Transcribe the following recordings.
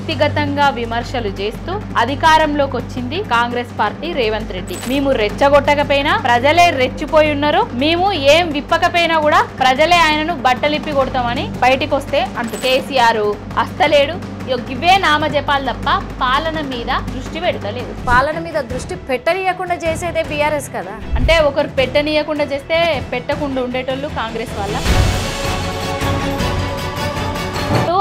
వ్యక్తిగతంగా విమర్శలు చేస్తూ అధికారంలోకి వచ్చింది కాంగ్రెస్ పార్టీ రేవంత్ రెడ్డి. మేము రెచ్చగొట్టకపోయినా ప్రజలే రెచ్చిపోయి ఉన్నారు, మేము ఏం విప్పకపోయినా కూడా ప్రజలే ఆయనను బట్టలిప్పి కొడతామని బయటికి వస్తే అంటూ కేసీఆర్ అస్తలేడు. ఇవే నామజపాలు తప్ప పాలన మీద దృష్టి పెడతలేదు. పాలన మీద దృష్టి పెట్టనీయకుండా చేసేదే బీఆర్ఎస్ కదా. అంటే ఒకరు పెట్టనీయకుండా చేస్తే పెట్టకుండా ఉండేటోళ్ళు కాంగ్రెస్ వల్ల.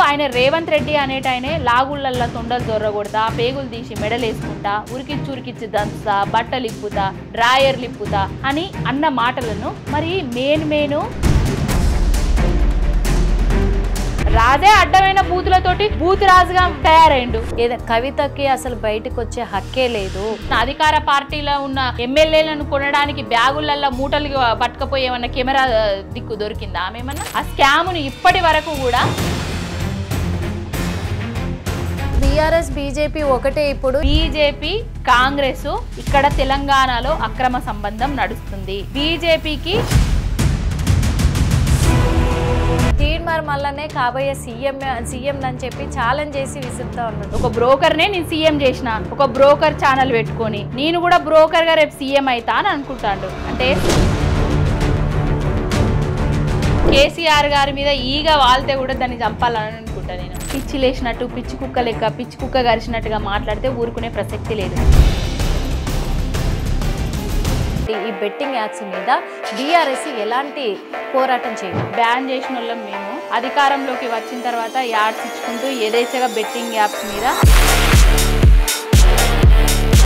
ఆయన రేవంత్ రెడ్డి అనేటాయనే లాగుళ్ళల్లో తొండలు దొర్రగొడతా, పేగులు తీసి మెడలేసుకుంటా, ఉరికిచ్చి దంచుతా, బట్టలు ఇప్పుతా, డ్రాయర్లు ఇప్పుతా అని అన్న మాటలను మరి మేను రాజే అడ్డమైన బూతులతోటి బూత్ రాజుగా తయారైండు. కవితకి అసలు బయటకు వచ్చే హక్కే లేదు. అధికార పార్టీలో ఉన్న ఎమ్మెల్యేలను కొనడానికి బ్యాగులల్లో మూటలు పట్టుకపోయేమన్నా కెమెరా దిక్కు దొరికిందా ఆమెమన్నా? ఆ స్కామును ఇప్పటి వరకు కూడా బీఆర్ఎస్ బీజేపీ ఒకటే. ఇప్పుడు బీజేపీ కాంగ్రెస్ ఇక్కడ తెలంగాణలో అక్రమ సంబంధం నడుస్తుంది. బీజేపీకి తీన్మార్ మల్లనే కాబోయే సీఎం అని చెప్పి ఛాలెంజ్ చేసి విసురుతా ఉన్నాడు. ఒక బ్రోకర్నే నేను సీఎం చేసిన, ఒక బ్రోకర్ ఛానల్ పెట్టుకొని నేను కూడా బ్రోకర్ గా రేపు సీఎం అవుతా అని అనుకుంటాడు. అంటే కేసీఆర్ గారి మీద ఈగ వాళ్తే కూడా దాన్ని చంపాలని అనుకుంటా నేను. పిచ్చి లేచినట్టు పిచ్చి కుక్క లెక్క పిచ్చి కుక్క గరిచినట్టుగా మాట్లాడితే ఊరుకునే ప్రసక్తి లేదు. ఈ బెట్టింగ్ యాప్స్ మీద బీఆర్ఎస్ ఎలాంటి పోరాటం చేయాలి? బ్యాన్ చేసిన వాళ్ళం మేము. అధికారంలోకి వచ్చిన తర్వాత యాడ్స్ ఇచ్చుకుంటూ యథేచ్ఛగా బెట్టింగ్ యాప్స్ మీద